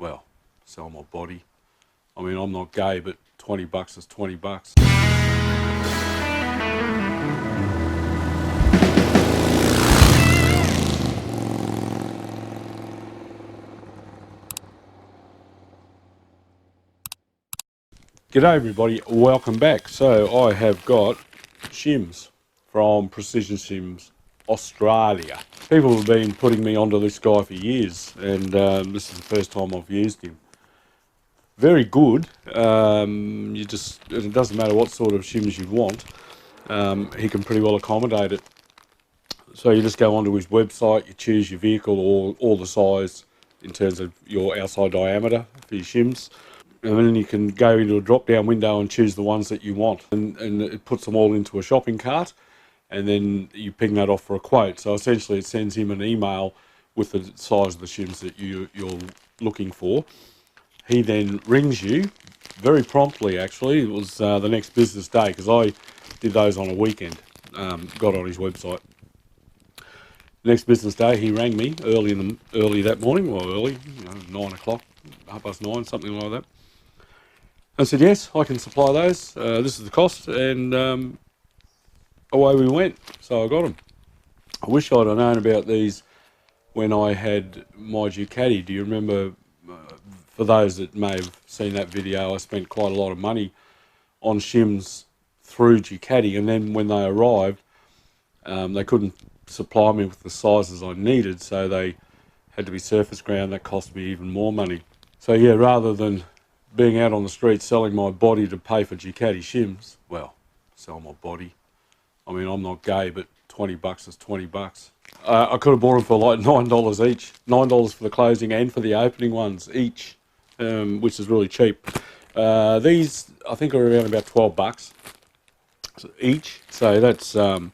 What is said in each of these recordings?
well, sell my body. I mean, I'm not gay, but 20 bucks is 20 bucks. G'day everybody, welcome back. So I have got shims from Precision Shims Australia. People have been putting me onto this guy for years, and this is the first time I've used him. Very good. It doesn't matter what sort of shims you want, he can pretty well accommodate it. So you just go onto his website, you choose your vehicle or the size in terms of your outside diameter for your shims. And then you can go into a drop-down window and choose the ones that you want. And it puts them all into a shopping cart, and then you ping that off for a quote. So essentially it sends him an email with the size of the shims that you're looking for. He then rings you very promptly, actually. It was the next business day, because I did those on a weekend, got on his website. Next business day, he rang me early that morning, well early, 9 o'clock, 9:30, something like that. I said, yes, I can supply those. This is the cost, and away we went. So I got them. I wish I'd have known about these when I had my Ducati. Do you remember, for those that may have seen that video, I spent quite a lot of money on shims through Ducati, and then when they arrived, they couldn't supply me with the sizes I needed, so they had to be surface ground. That cost me even more money. So yeah, rather than being out on the street selling my body to pay for Ducati shims, well, sell my body. I mean, I'm not gay, but 20 bucks is 20 bucks. I could have bought them for like $9 each. $9 for the closing and for the opening ones each, which is really cheap. These, I think, are around about 12 bucks each. So that's, in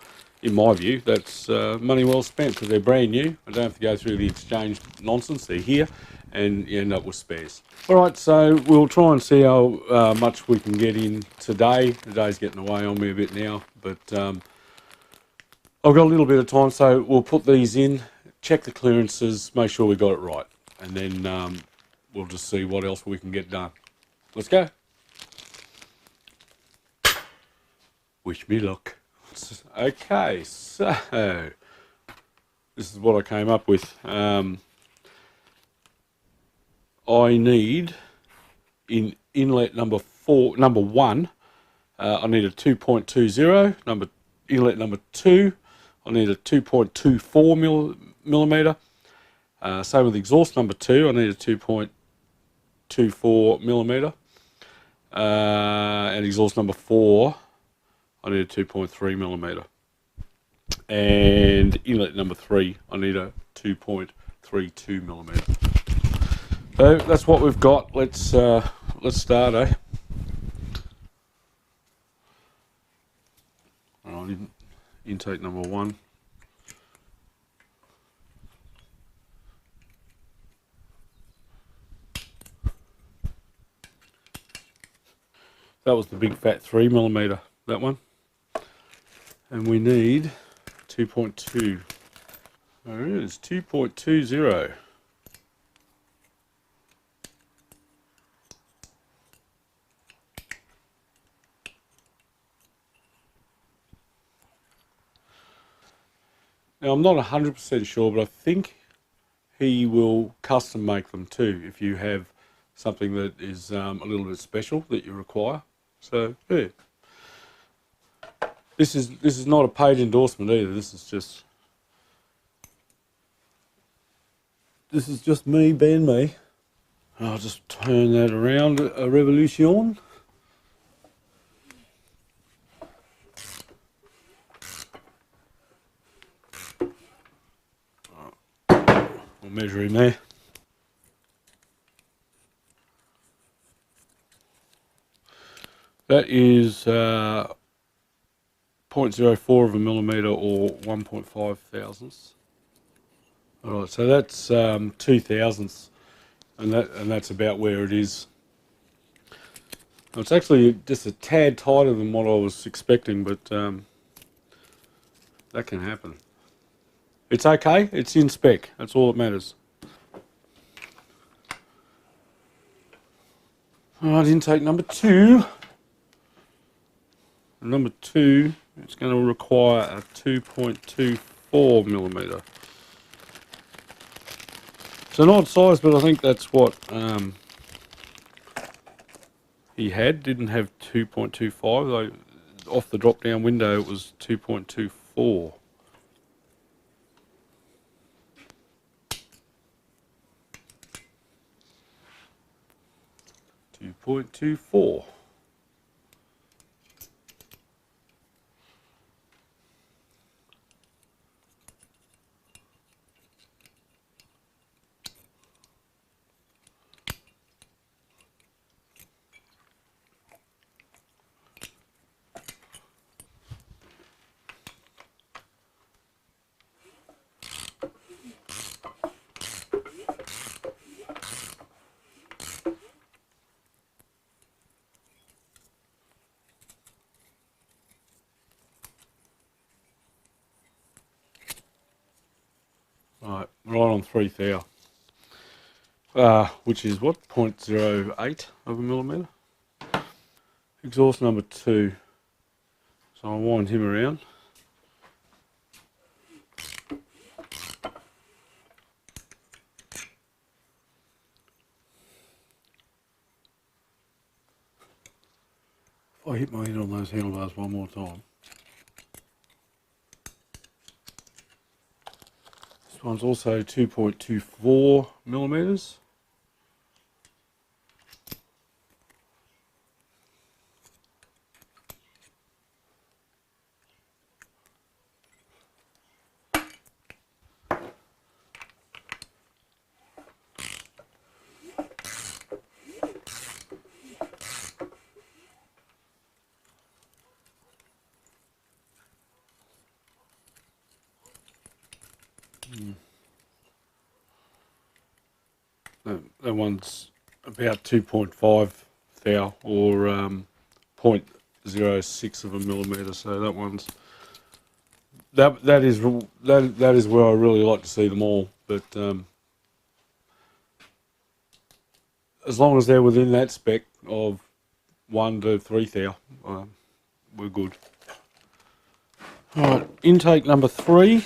my view, that's money well spent, because they're brand new. I don't have to go through the exchange nonsense. They're here, and you end up with spares. Alright, so we'll try and see how much we can get in today. The day's getting away on me a bit now, but I've got a little bit of time, so we'll put these in, check the clearances, make sure we got it right, and then we'll just see what else we can get done. Let's go. Wish me luck. Okay, so this is what I came up with. I need, in inlet number 1, I need a 2.20. Inlet number 2, I need a 2.24 millimeter. Same with exhaust number 2, I need a 2.24 millimeter. And exhaust number 4, I need a 2.3 millimeter. And inlet number 3, I need a 2.32 millimeter. So that's what we've got. Let's start, eh? All right, intake number 1. That was the big fat 3 millimeter, that one. And we need 2.2. There it is, 2.20. Now, I'm not 100% sure, but I think he will custom make them too if you have something that is a little bit special that you require. So, yeah. This is not a paid endorsement either. This is just me being me. I'll just turn that around a revolution. We'll measure him there. That is 0.04 of a millimeter, or 1.5 thousandths. All right, so that's 2 thousandths, and that's about where it is. It's actually just a tad tighter than what I was expecting, but that can happen. It's okay. It's in spec. That's all that matters. Alright, intake number 2. Number 2, it's going to require a 2.24mm. It's an odd size, but I think that's what he had. Didn't have 2.25, though off the drop down window it was 2.24. Right on 3 thou, which is what, 0.08 of a millimetre. Exhaust number 2, so I'll wind him around. If I hit my head on those handlebars one more time. This one's also 2.24mm. That one's about 2.5 thou, or 0.06 of a millimetre. So that one's that is where I really like to see them all. But as long as they're within that spec of 1 to 3 thou, we're good. All right, intake number 3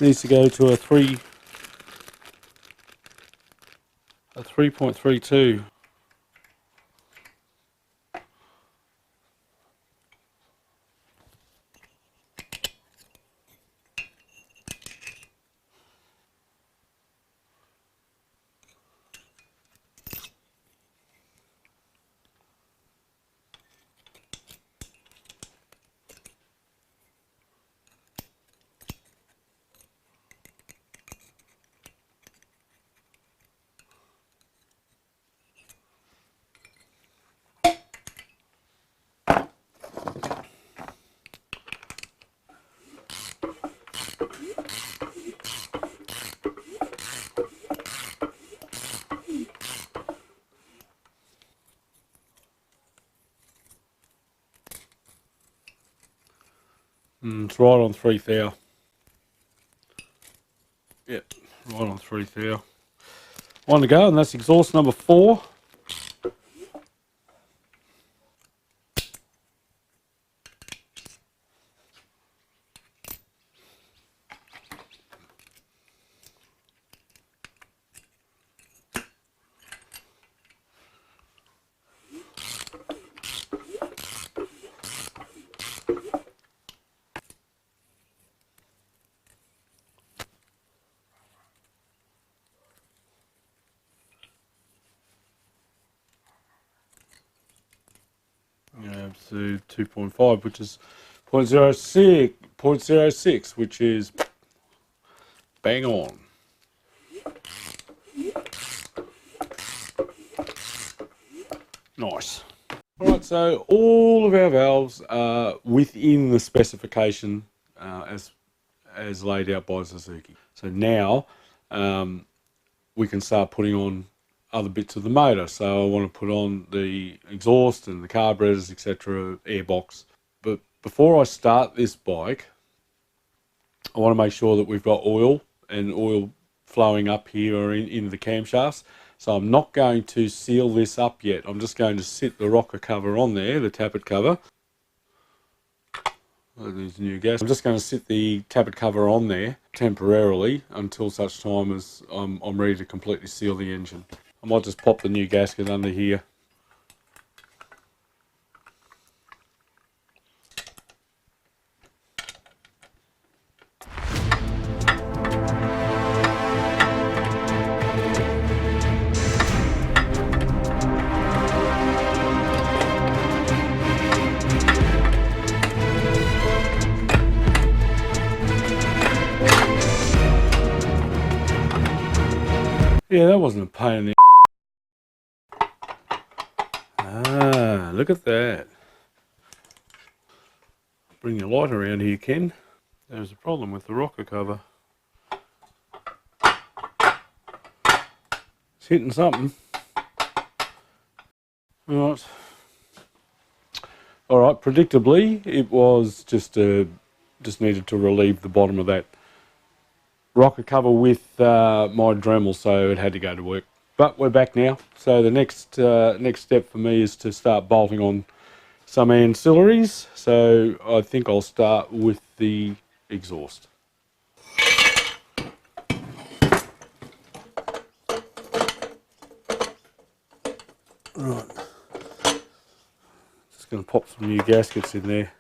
needs to go to a 3.32. It's right on 3 thou. Yep, right on 3 thou. One to go, and that's exhaust number 4. To 2.5, which is 0.06, which is bang on. Nice. Alright, so all of our valves are within the specification as laid out by Suzuki. So now we can start putting on other bits of the motor. So I want to put on the exhaust and the carburetors, etc., airbox. But before I start this bike, I want to make sure that we've got oil flowing up here or into the camshafts. So I'm not going to seal this up yet. I'm just going to sit the rocker cover on there, the tappet cover. There's new gas. I'm just going to sit the tappet cover on there temporarily until such time as I'm ready to completely seal the engine. I might just pop the new gasket under here. Yeah, that wasn't a pain in the... Ah, look at that. Bring your light around here, Ken. There's a problem with the rocker cover. It's hitting something. Right. Alright, predictably, it was just needed to relieve the bottom of that rocker cover with my Dremel, so it had to go to work. But we're back now, so the next step for me is to start bolting on some ancillaries. So I think I'll start with the exhaust. Right, just going to pop some new gaskets in there.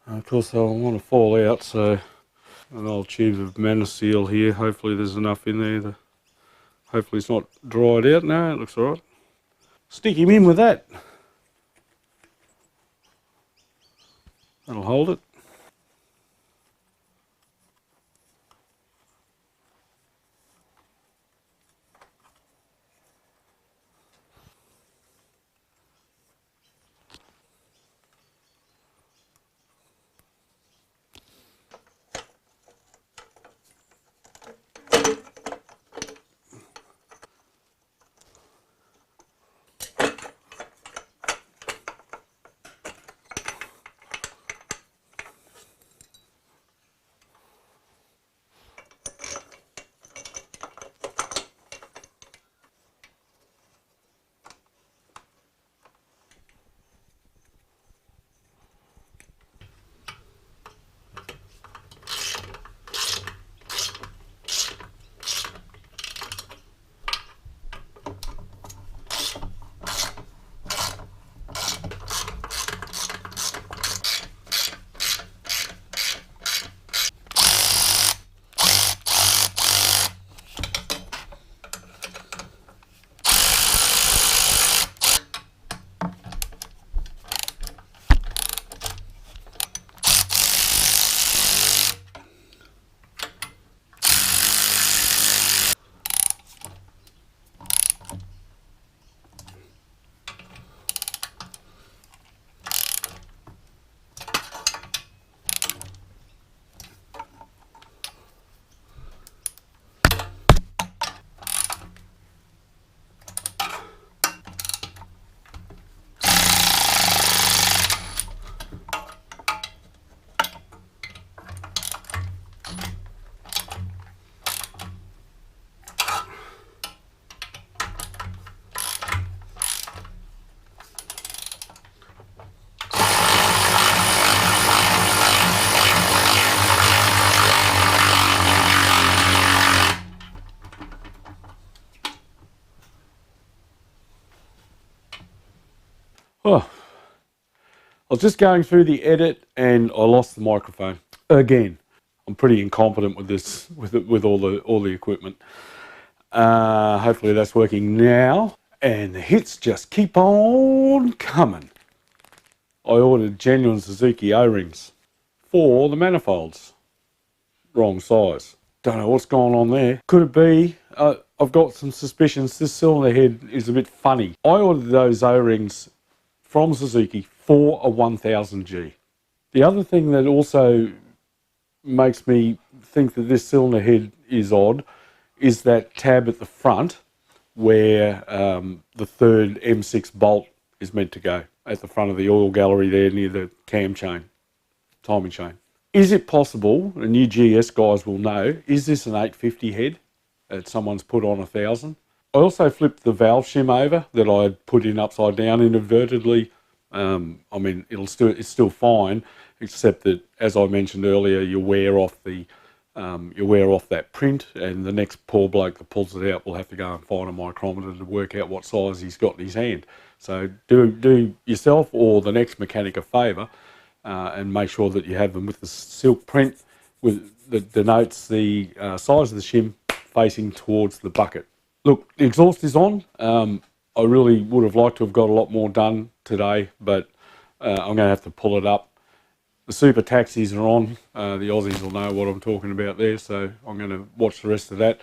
Of course I want to fall out, so an old tube of Maniseal here. Hopefully there's enough in there. Hopefully it's not dried out. No, it looks alright. Stick him in with that. That'll hold it. Oh, I was just going through the edit and I lost the microphone again. I'm pretty incompetent with this, with all the equipment. Hopefully that's working now, and the hits just keep on coming. I ordered genuine Suzuki O-rings for the manifolds. Wrong size. Don't know what's going on there. Could it be? I've got some suspicions. This cylinder head is a bit funny. I ordered those O-rings from Suzuki for a 1000G. The other thing that also makes me think that this cylinder head is odd is that tab at the front where the third M6 bolt is meant to go, at the front of the oil gallery there near the cam chain, timing chain. Is it possible, and you GS guys will know, is this an 850 head? that someone's put on 1000. I also flipped the valve shim over that I had put in upside down inadvertently. I mean, it's still fine, except that, as I mentioned earlier, you wear off that print, and the next poor bloke that pulls it out will have to go and find a micrometer to work out what size he's got in his hand. So do yourself or the next mechanic a favour, and make sure that you have them with the silk print that denotes the size of the shim facing towards the bucket. Look, the exhaust is on. I really would have liked to have got a lot more done today, but I'm going to have to pull it up. The super taxis are on. The Aussies will know what I'm talking about there, so I'm going to watch the rest of that.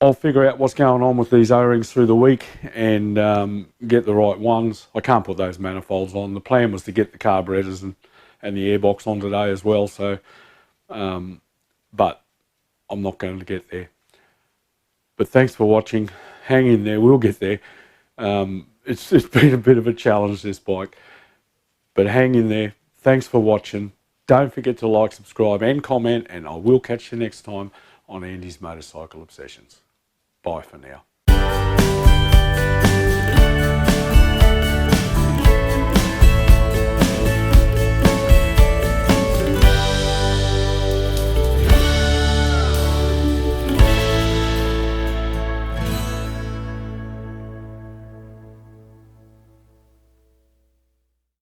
I'll figure out what's going on with these O-rings through the week and get the right ones. I can't put those manifolds on. The plan was to get the carburetors and the airbox on today as well, so but I'm not going to get there. But thanks for watching. Hang in there, we'll get there. It's been a bit of a challenge, this bike, but hang in there. Thanks for watching. Don't forget to like, subscribe and comment, and I will catch you next time on Andy's Motorcycle Obsessions. Bye for now.